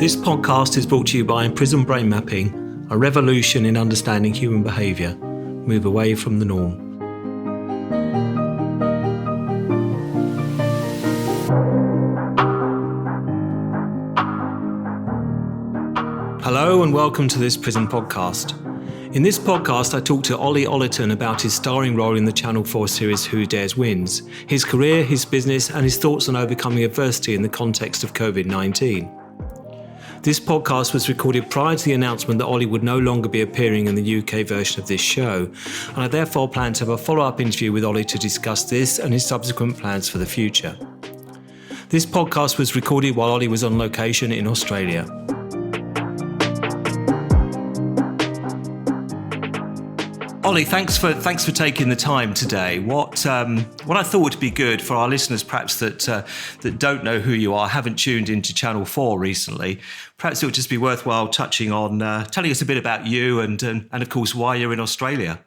This podcast is brought to you by PRISM Brain Mapping, a revolution in understanding human behaviour. Move away from the norm. Hello and welcome to this PRISM podcast. In this podcast, I talk to Ollie Ollerton about his starring role in the Channel 4 series Who Dares Wins, his career, his business, and his thoughts on overcoming adversity in the context of COVID-19. This podcast was recorded prior to the announcement that Ollie would no longer be appearing in the UK version of this show, and I therefore plan to have a follow-up interview with Ollie to discuss this and his subsequent plans for the future. This podcast was recorded while Ollie was on location in Australia. Ollie, thanks for taking the time today. What I thought would be good for our listeners, perhaps that don't know who you are, haven't tuned into Channel 4 recently, perhaps it would just be worthwhile touching on telling us a bit about you and of course why you're in Australia.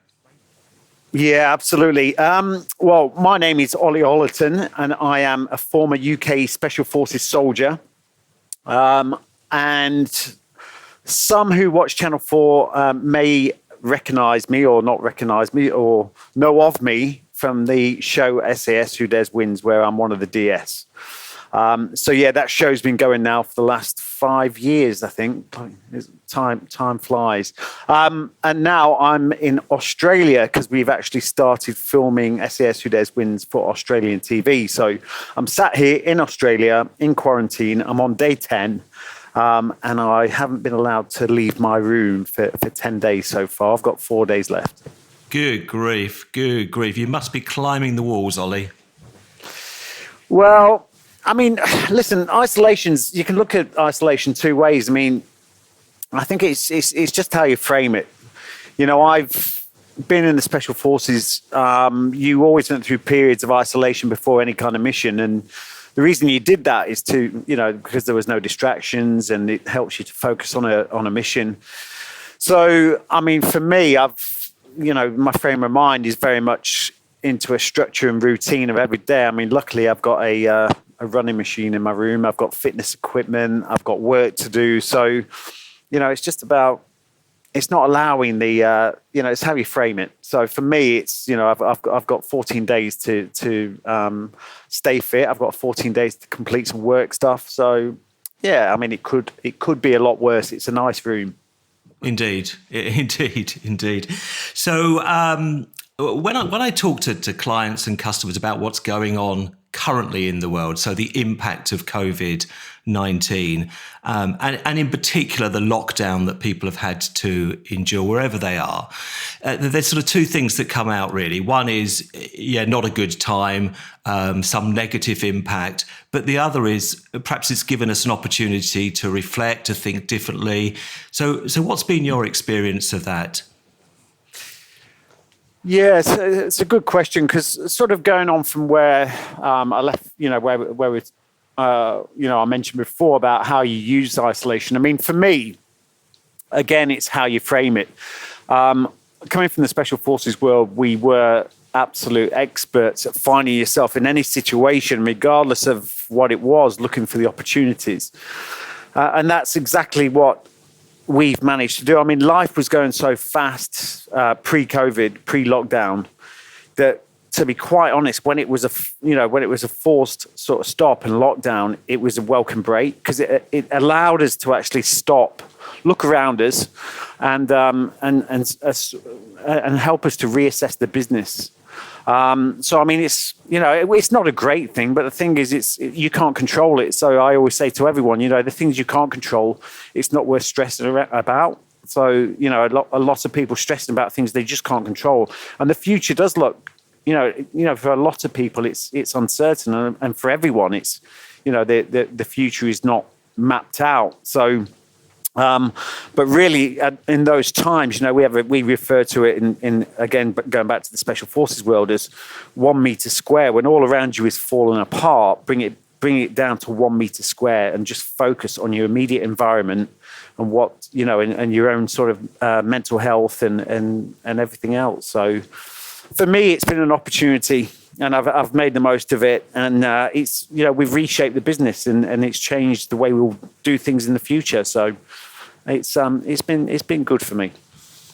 Yeah, absolutely. Well, my name is Ollie Ollerton, and I am a former UK Special Forces soldier. And some who watch Channel 4 may recognise me or not recognise me or know of me from the show SAS Who Dares Wins, where I'm one of the DS. So yeah, that show's been going now for the last 5 years, I think. Time flies. And now I'm in Australia because we've actually started filming SAS Who Dares Wins for Australian TV. So I'm sat here in Australia in quarantine. I'm on day 10. And I haven't been allowed to leave my room for 10 days so far. I've got 4 days left. Good grief. You must be climbing the walls, Ollie. Well, I mean, listen, isolations, you can look at isolation two ways. I mean, I think it's just how you frame it. You know, I've been in the Special Forces. You always went through periods of isolation before any kind of mission. And the reason you did that is because there was no distractions and it helps you to focus on a mission. So, I mean, for me, my frame of mind is very much into a structure and routine of every day. I mean, luckily I've got a running machine in my room. I've got fitness equipment. I've got work to do. So, it's just about, it's not allowing it's how you frame it. So for me, it's, I've got 14 days to stay fit. I've got 14 days to complete some work stuff. So yeah, I mean, it could be a lot worse. It's a nice room. Indeed. So when I talk to clients and customers about what's going on currently in the world, so the impact of COVID-19, and in particular the lockdown that people have had to endure wherever they are, there's sort of two things that come out really. One is, not a good time, some negative impact, but the other is perhaps it's given us an opportunity to reflect, to think differently. So what's been your experience of that? Yeah, it's a good question, because sort of going on from where I left, where we, I mentioned before about how you use isolation. I mean, for me, again, it's how you frame it. Coming from the Special Forces world, we were absolute experts at finding yourself in any situation, regardless of what it was, looking for the opportunities. And that's exactly what we've managed to do. I mean, life was going so fast pre-COVID, pre-lockdown, that, to be quite honest, when it was a forced sort of stop and lockdown, it was a welcome break, because it allowed us to actually stop, look around us, and help us to reassess the business. So I mean, it's not a great thing, but the thing is, you can't control it. So I always say to everyone, the things you can't control, it's not worth stressing about. So a lot of people stressing about things they just can't control, and the future does look, for a lot of people it's uncertain, and for everyone it's, the future is not mapped out. So. But really, in those times, we refer to it in again, going back to the Special Forces world, as 1 meter square. When all around you is falling apart, bring it down to 1 meter square and just focus on your immediate environment and what, and your own sort of mental health and everything else. So for me, it's been an opportunity. and I've made the most of it. And it's, we've reshaped the business, and it's changed the way we'll do things in the future. So it's been good for me.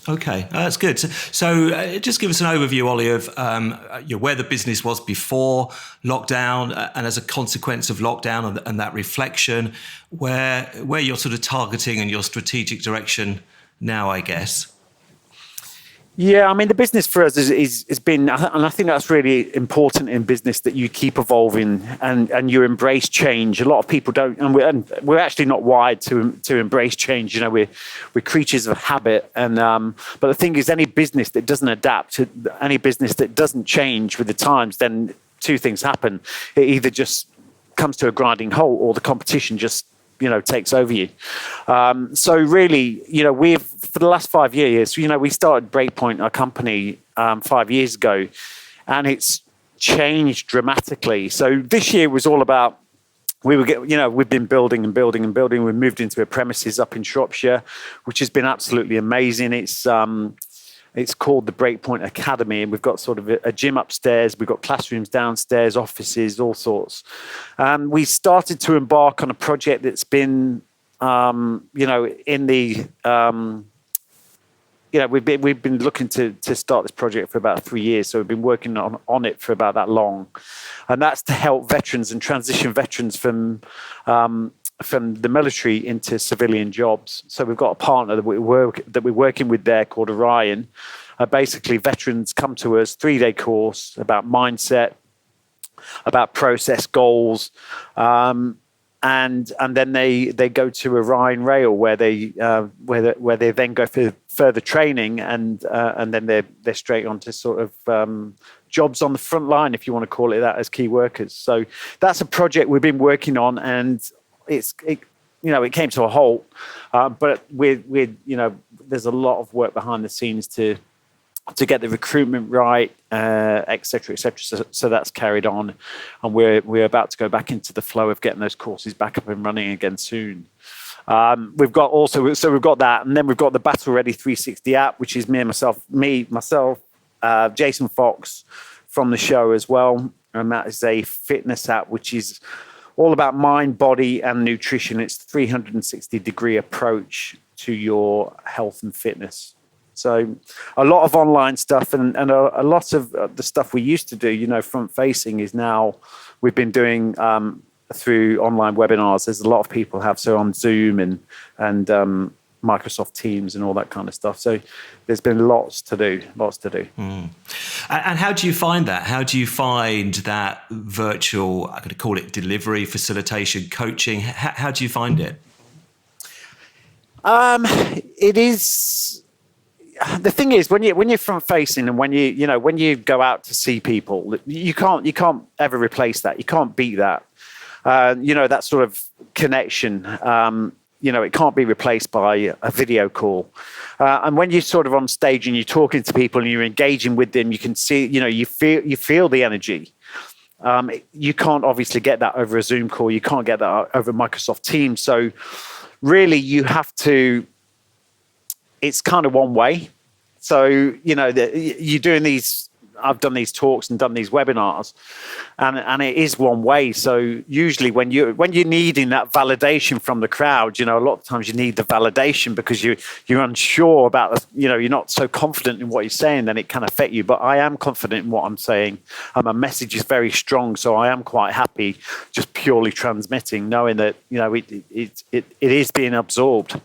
Okay, that's good. So just give us an overview, Ollie, of where the business was before lockdown, and as a consequence of lockdown and that reflection, where you're sort of targeting and your strategic direction now, I guess. Yeah, I mean, the business for us has been, and I think that's really important in business, that you keep evolving and you embrace change. A lot of people don't, and we're actually not wired to embrace change. We're creatures of habit, and but the thing is, any business that doesn't adapt, any business that doesn't change with the times, then two things happen. It either just comes to a grinding halt, or the competition just takes over you. So really, we've, for the last 5 years, we started Breakpoint, our company, 5 years ago, and it's changed dramatically. So this year was all about, we've been building and building and building. We moved into a premises up in Shropshire, which has been absolutely amazing. It's called the Breakpoint Academy, and we've got sort of a gym upstairs. We've got classrooms downstairs, offices, all sorts. We started to embark on a project that's been, in the, we've been looking to start this project for about 3 years. So we've been working on it for about that long, and that's to help veterans and transition veterans from the military into civilian jobs. So we've got a partner that we're working with there called Orion. Basically, veterans come to us, 3-day course about mindset, about process goals, and then they go to Orion Rail, where they then go for further training, and then they're straight onto sort of jobs on the front line, if you want to call it that, as key workers. So that's a project we've been working on, and it came to a halt, but there's a lot of work behind the scenes to get the recruitment right, et cetera, et cetera. So that's carried on, and we're about to go back into the flow of getting those courses back up and running again soon. We've got that, and then we've got the Battle Ready 360 app, which is myself, Jason Fox from the show as well, and that is a fitness app which is all about mind, body, and nutrition. It's a 360-degree approach to your health and fitness. So a lot of online stuff, and a lot of the stuff we used to do, front-facing, is now we've been doing through online webinars. There's a lot of people have, so on Zoom and Microsoft Teams and all that kind of stuff. So there's been lots to do. Mm. And how do you find that? How do you find that virtual, I'm going to call it delivery, facilitation, coaching? How do you find it? It is, the thing is, when you're front facing, and when you go out to see people, you can't ever replace that. You can't beat that. That sort of connection. It can't be replaced by a video call. And when you're sort of on stage and you're talking to people and you're engaging with them, you can see, you feel the energy. You can't obviously get that over a Zoom call. You can't get that over Microsoft Teams. So really you have to, it's kind of one way. So, you're doing these, I've done these talks and done these webinars, and it is one way. So usually when you're needing that validation from the crowd, a lot of times you need the validation because you're unsure about, you're not so confident in what you're saying, then it can affect you. But I am confident in what I'm saying. My message is very strong, so I am quite happy just purely transmitting, knowing that it is being absorbed.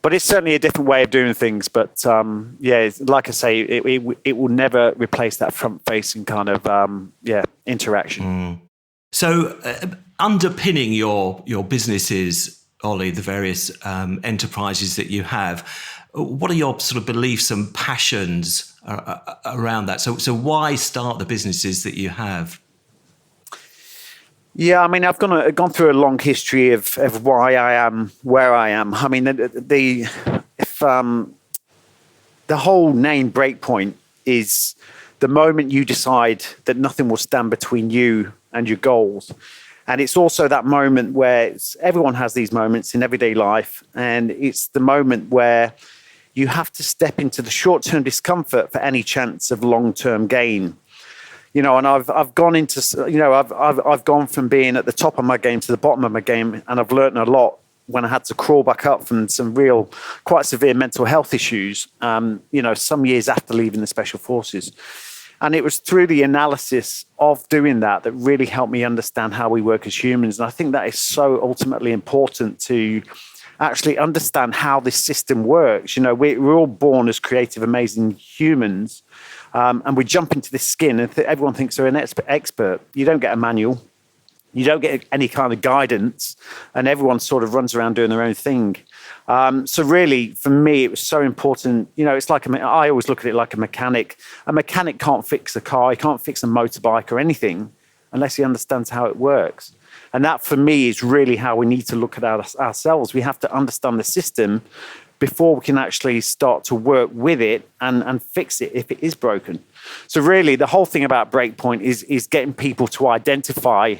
But it's certainly a different way of doing things. But like I say, it will never replace that front-facing kind of interaction. Mm. So underpinning your businesses, Ollie, the various enterprises that you have, what are your sort of beliefs and passions around that? So why start the businesses that you have? Yeah, I mean, I've gone through a long history of why I am where I am. I mean, the whole name Breakpoint is the moment you decide that nothing will stand between you and your goals. And it's also that moment where everyone has these moments in everyday life. And it's the moment where you have to step into the short-term discomfort for any chance of long-term gain. And I've gone into, I've gone from being at the top of my game to the bottom of my game, and I've learned a lot when I had to crawl back up from some real, quite severe mental health issues, some years after leaving the Special Forces. And it was through the analysis of doing that really helped me understand how we work as humans. And I think that is so ultimately important to actually understand how this system works. We're all born as creative, amazing humans, and we jump into this skin, and everyone thinks they're an expert. You don't get a manual. You don't get any kind of guidance, and everyone sort of runs around doing their own thing. So really, for me, it was so important. It's like I always look at it like a mechanic. A mechanic can't fix a car, he can't fix a motorbike or anything unless he understands how it works. And that, for me, is really how we need to look at ourselves. We have to understand the system before we can actually start to work with it and fix it if it is broken. So really, the whole thing about Breakpoint is getting people to identify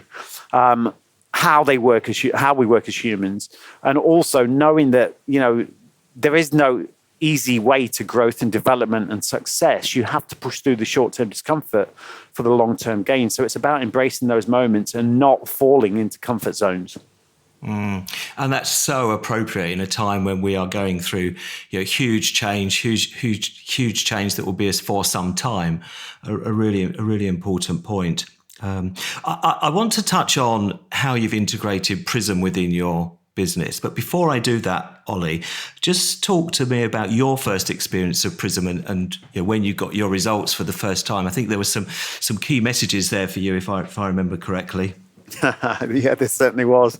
how we work as humans, and also knowing that there is no easy way to growth and development and success. You have to push through the short-term discomfort for the long-term gain. So it's about embracing those moments and not falling into comfort zones. And that's so appropriate in a time when we are going through huge change that will be us for some time. A really important point. I want to touch on how you've integrated PRISM within your business. But before I do that, Ollie, just talk to me about your first experience of PRISM and when you got your results for the first time. I think there were some key messages there for you, if I remember correctly. Yeah, there certainly was.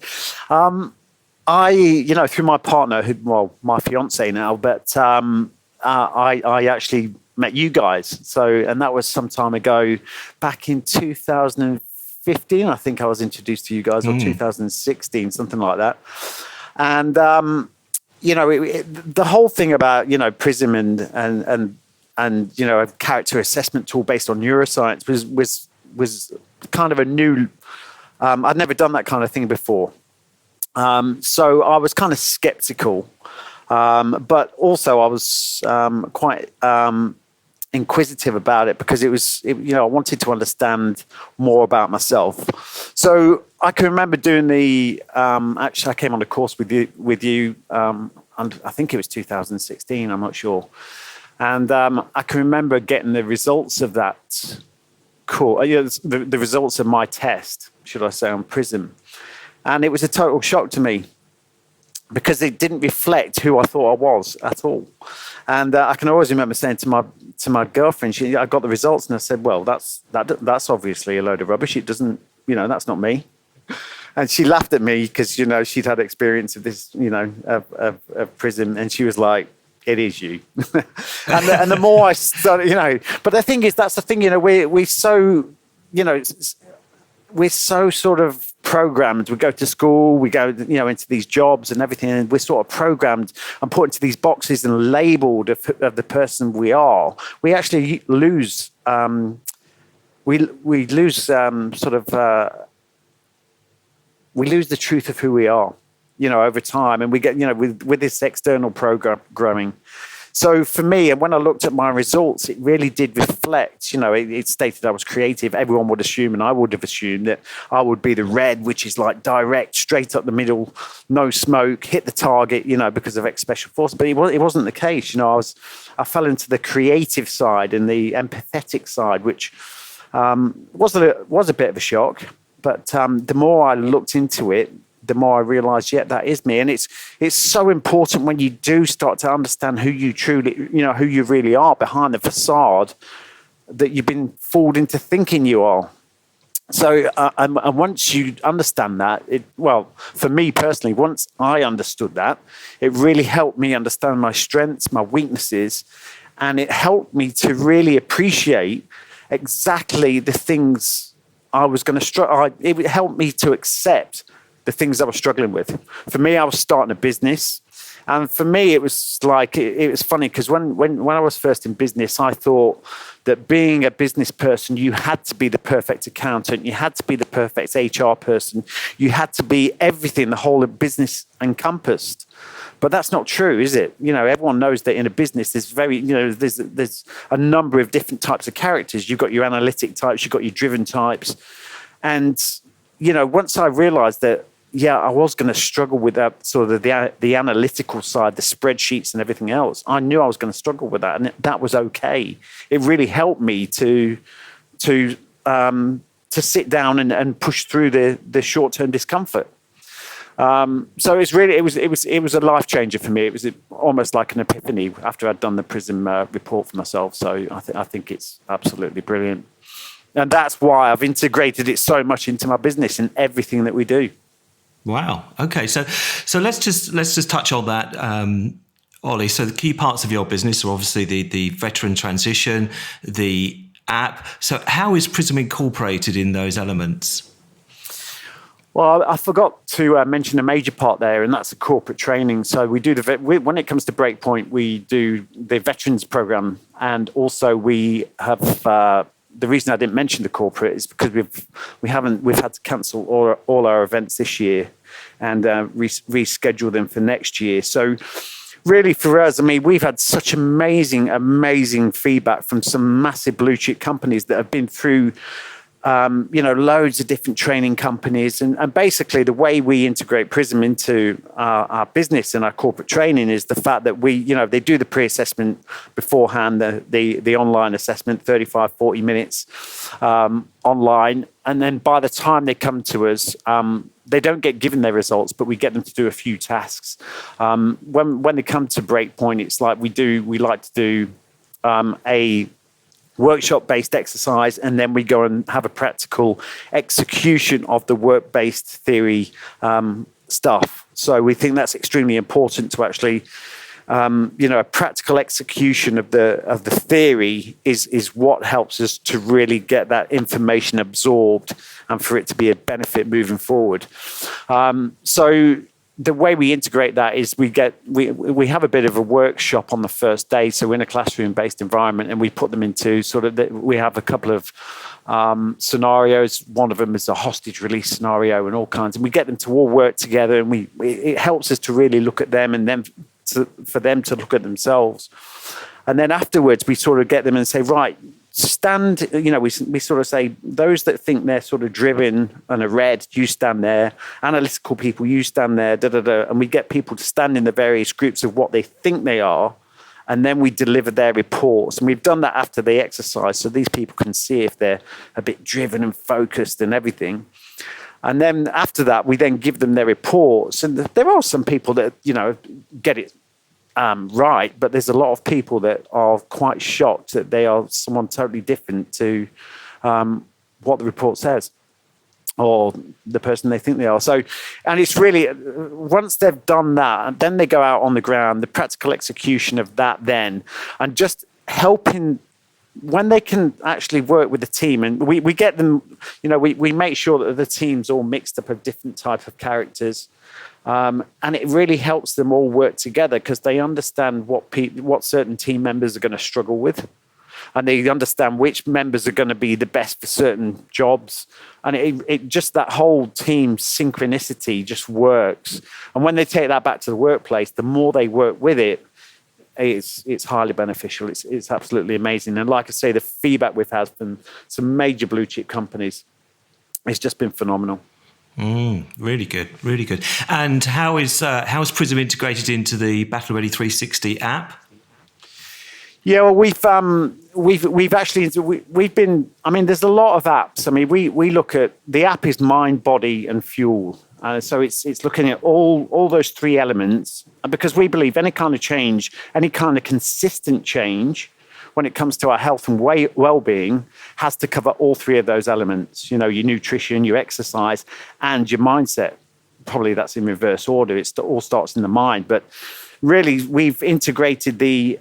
I through my partner, my fiance now, but I actually met you guys. And that was some time ago, back in 2015. I think I was introduced to you guys, or 2016, something like that. And the whole thing about PRISM and a character assessment tool based on neuroscience was kind of a new. I'd never done that kind of thing before. So I was kind of skeptical, but also I was quite inquisitive about it, because I wanted to understand more about myself. So I can remember doing actually I came on a course with you, and I think it was 2016, I'm not sure. And I can remember getting the results of that course, the results of my test, should I say, on PRISM. And it was a total shock to me, because it didn't reflect who I thought I was at all. And I can always remember saying to my girlfriend, I got the results, and I said, well, that's obviously a load of rubbish. It doesn't, that's not me. And she laughed at me, because, she'd had experience of this, of PRISM, and she was like, it is you. and the more I started, but the thing is, that's the thing, we're so sort of programmed. We go to school, we go, into these jobs and everything, and we're sort of programmed and put into these boxes and labeled of the person we are. We actually lose, we lose the truth of who we are, over time, and we get, with this external programming. So for me, and when I looked at my results, it really did reflect, it stated I was creative. Everyone would assume, and I would have assumed, that I would be the red, which is like direct, straight up the middle, no smoke, hit the target, because of ex-special forces. But it wasn't the case. I fell into the creative side and the empathetic side, which was a bit of a shock. But the more I looked into it, the more I realized, that is me. And it's so important when you do start to understand who you truly, who you really are behind the facade that you've been fooled into thinking you are. So, and once you understand that, for me personally, once I understood that, it really helped me understand my strengths, my weaknesses, and it helped me to really appreciate exactly the things I was going to struggle. It helped me to accept the things I was struggling with. For me, I was starting a business, and for me, it was like it was funny, because when I was first in business, I thought that being a business person, you had to be the perfect accountant, you had to be the perfect HR person, you had to be everything the whole of business encompassed. But that's not true, is it? Everyone knows that in a business, there's a number of different types of characters. You've got your analytic types, you've got your driven types. And, once I realized that, I was going to struggle with that sort of the analytical side, the spreadsheets and everything else. I knew I was going to struggle with that, and that was okay. It really helped me to sit down and push through the short-term discomfort. So it was a life changer for me. It was almost like an epiphany after I'd done the PRISM report for myself. So I think it's absolutely brilliant, and that's why I've integrated it so much into my business and everything that we do. Wow. Okay. So let's just touch on that, Ollie. So the key parts of your business are obviously the veteran transition, the app. So how is PRISM incorporated in those elements? Well, I forgot to mention a major part there, and that's the corporate training. So we do when it comes to Breakpoint, we do the veterans program, and also we have. The reason I didn't mention the corporate is because we've had to cancel all our events this year and reschedule them for next year. So really for us, we've had such amazing feedback from some massive blue chip companies that have been through loads of different training companies. And basically the way we integrate PRISM into our business and our corporate training is the fact that they do the pre-assessment beforehand, the online assessment, 35, 40 minutes online. And then by the time they come to us, they don't get given their results, but we get them to do a few tasks. When they come to Breakpoint, it's like we like to do a workshop-based exercise, and then we go and have a practical execution of the work-based theory stuff. So we think that's extremely important to actually, a practical execution of the theory is what helps us to really get that information absorbed and for it to be a benefit moving forward. So the way we integrate that is we have a bit of a workshop on the first day. So we're in a classroom-based environment, and we put them into we have a couple of scenarios. One of them is a hostage release scenario and all kinds. And we get them to all work together, and it helps us to really look at them and then for them to look at themselves. And then afterwards, we sort of get them and say, right, stand, we sort of say, those that think they're sort of driven and are red, you stand there. Analytical people, you stand there, And we get people to stand in the various groups of what they think they are. And then we deliver their reports. And we've done that after the exercise, so these people can see if they're a bit driven and focused and everything. And then after that, we then give them their reports. And there are some people that, get it right, but there's a lot of people that are quite shocked that they are someone totally different to what the report says or the person they think they are. So, and it's really, once they've done that, then they go out on the ground, the practical execution of that then, and just helping when they can actually work with the team. And we get them, we make sure that the team's all mixed up of different type of characters. And it really helps them all work together because they understand what certain team members are going to struggle with. And they understand which members are going to be the best for certain jobs. And it just, that whole team synchronicity just works. And when they take that back to the workplace, the more they work with it, it's highly beneficial. It's absolutely amazing. And like I say, the feedback we've had from some major blue chip companies, it's just been phenomenal. Really good, really good. And how is PRISM integrated into the Battle Ready 360 app? Yeah, well, we've been. There's a lot of apps. We look at the app is mind, body, and fuel. So it's looking at all those three elements, because we believe any kind of change, any kind of consistent change, when it comes to our health and well-being, has to cover all three of those elements. Your nutrition, your exercise, and your mindset. Probably that's in reverse order. It all starts in the mind, but really we've integrated the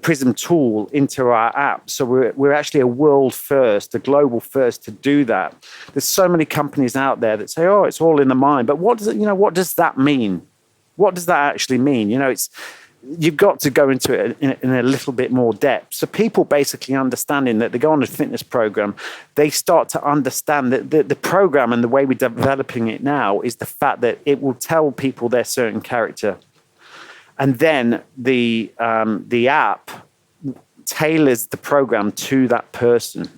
PRISM tool into our app. So we're actually a world first, a global first to do that. There's so many companies out there that say, "Oh, it's all in the mind," but what does that mean? What does that actually mean? You've got to go into it in a little bit more depth. So people basically understanding that they go on a fitness program, they start to understand that the program and the way we're developing it now is the fact that it will tell people their certain character. And then the app tailors the program to that person,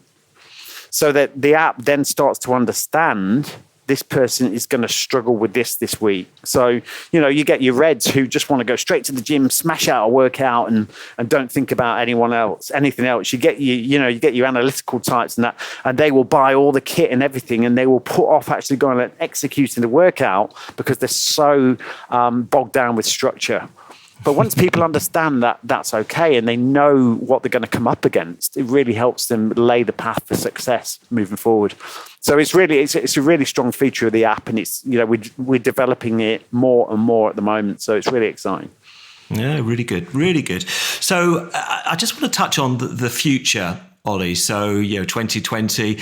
so that the app then starts to understand this person is going to struggle with this week. So, you get your reds who just want to go straight to the gym, smash out a workout and don't think about anything else. You get your analytical types and they will buy all the kit and everything, and they will put off actually going and executing the workout because they're so bogged down with structure. But once people understand that that's okay and they know what they're going to come up against, it really helps them lay the path for success moving forward. So it's a really strong feature of the app, and it's we're developing it more and more at the moment. So it's really exciting. Yeah, really good, really good. So I just want to touch on the future, Ollie. So 2020.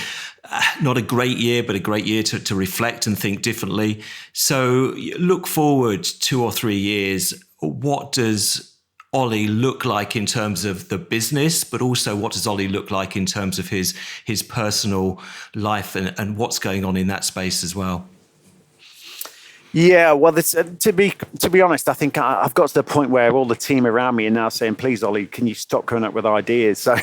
Not a great year, but a great year to reflect and think differently. So look forward 2 or 3 years. What does Ollie look like in terms of the business, but also what does Ollie look like in terms of his personal life and what's going on in that space as well? Yeah, well, to be honest, I think I've got to the point where all the team around me are now saying, "Please, Ollie, can you stop coming up with ideas?" So,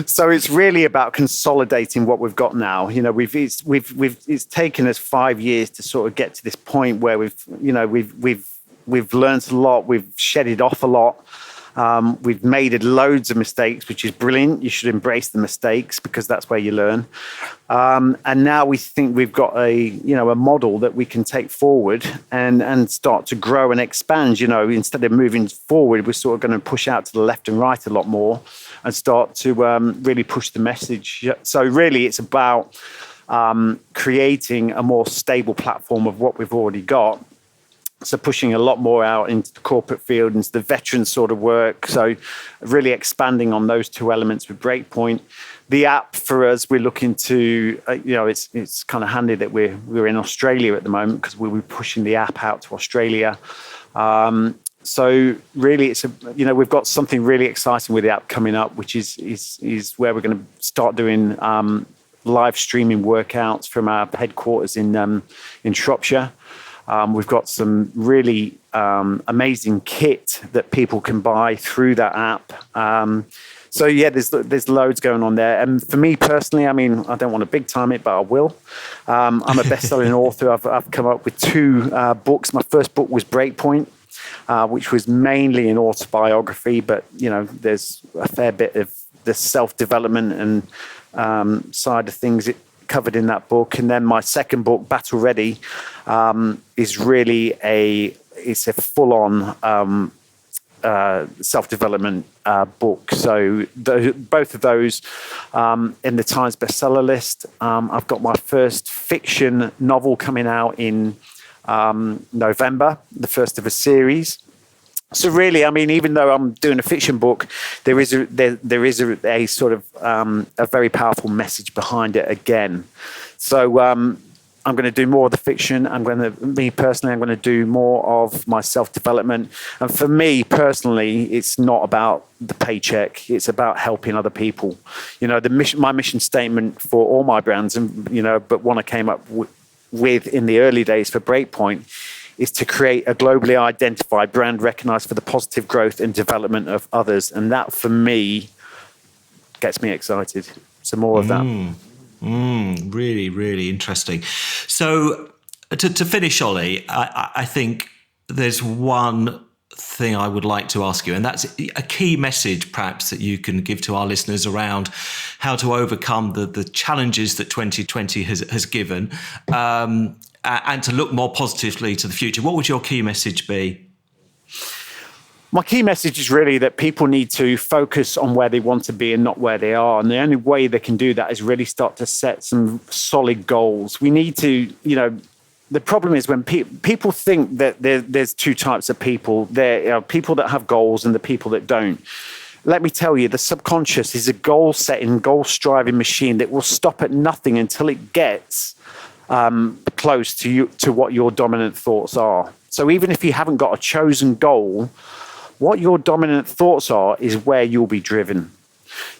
so it's really about consolidating what we've got now. It's taken us 5 years to sort of get to this point where we've learned a lot, we've shedded off a lot. We've made loads of mistakes, which is brilliant. You should embrace the mistakes because that's where you learn. And now we think we've got a model that we can take forward and start to grow and expand. Instead of moving forward, we're sort of going to push out to the left and right a lot more and start to really push the message. So really, it's about creating a more stable platform of what we've already got. So pushing a lot more out into the corporate field, into the veteran sort of work. So really expanding on those two elements with Breakpoint. The app for us, we're looking to, it's kind of handy that we're in Australia at the moment because we'll be pushing the app out to Australia. So really, we've got something really exciting with the app coming up, which is where we're going to start doing live streaming workouts from our headquarters in Shropshire. We've got some really amazing kit that people can buy through that app. So yeah, there's loads going on there. And for me personally, I mean, I don't want to big time it, but I will. I'm a best-selling author. I've come up with 2 books. My first book was Breakpoint, which was mainly an autobiography, but there's a fair bit of the self-development and side of things covered in that book. And then my second book, Battle Ready, is really a full-on self-development book. So both of those in the Times bestseller list. I've got my first fiction novel coming out in November, the first of a series. So really, I mean, even though I'm doing a fiction book, there is a sort of a very powerful message behind it again. So I'm going to do more of the fiction. I'm going to do more of my self-development. And for me personally, it's not about the paycheck. It's about helping other people. My mission statement for all my brands, and but one I came up with in the early days for Breakpoint, is to create a globally identified brand recognized for the positive growth and development of others. And that, for me, gets me excited. So more of that. Really, really interesting. So to finish, Ollie, I think there's one thing I would like to ask you, and that's a key message perhaps that you can give to our listeners around how to overcome the challenges that 2020 has given, and to look more positively to the future. What would your key message be? My key message is really that people need to focus on where they want to be and not where they are. And the only way they can do that is really start to set some solid goals. We need to, the problem is when people think that there's 2 types of people. There are people that have goals and the people that don't. Let me tell you, the subconscious is a goal-setting, goal-striving machine that will stop at nothing until it gets close to what your dominant thoughts are. So even if you haven't got a chosen goal, what your dominant thoughts are is where you'll be driven.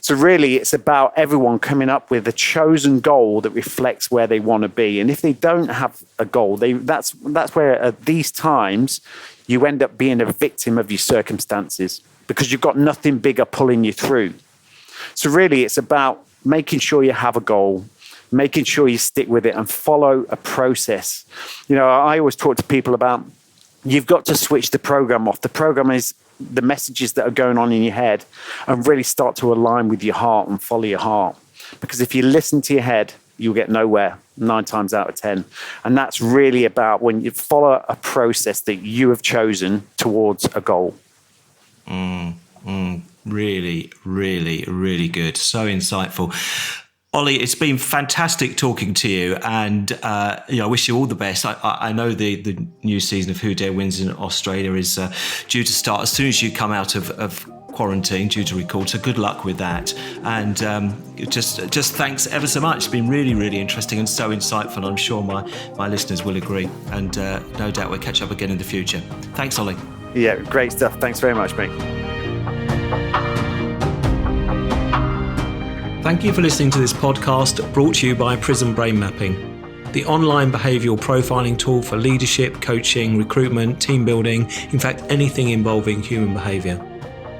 So really, it's about everyone coming up with a chosen goal that reflects where they want to be. And if they don't have a goal, that's where at these times you end up being a victim of your circumstances because you've got nothing bigger pulling you through. So really, it's about making sure you have a goal, making sure you stick with it and follow a process. You know, I always talk to people about you've got to switch the program off. The program is the messages that are going on in your head and really start to align with your heart and follow your heart. Because if you listen to your head, you'll get nowhere 9 times out of 10. And that's really about when you follow a process that you have chosen towards a goal. Really, really, really good. So insightful. Ollie, it's been fantastic talking to you, and I wish you all the best. I know the new season of Who Dare Wins in Australia is due to start as soon as you come out of quarantine, due to record. So good luck with that, and just thanks ever so much. It's been really, really interesting and so insightful. I'm sure my listeners will agree, and no doubt we'll catch up again in the future. Thanks, Ollie. Yeah, great stuff. Thanks very much, mate. Thank you for listening to this podcast brought to you by PRISM Brain Mapping, the online behavioural profiling tool for leadership, coaching, recruitment, team building, in fact, anything involving human behaviour.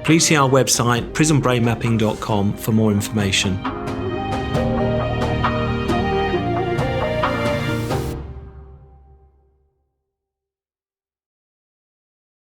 Please see our website, prismbrainmapping.com, for more information.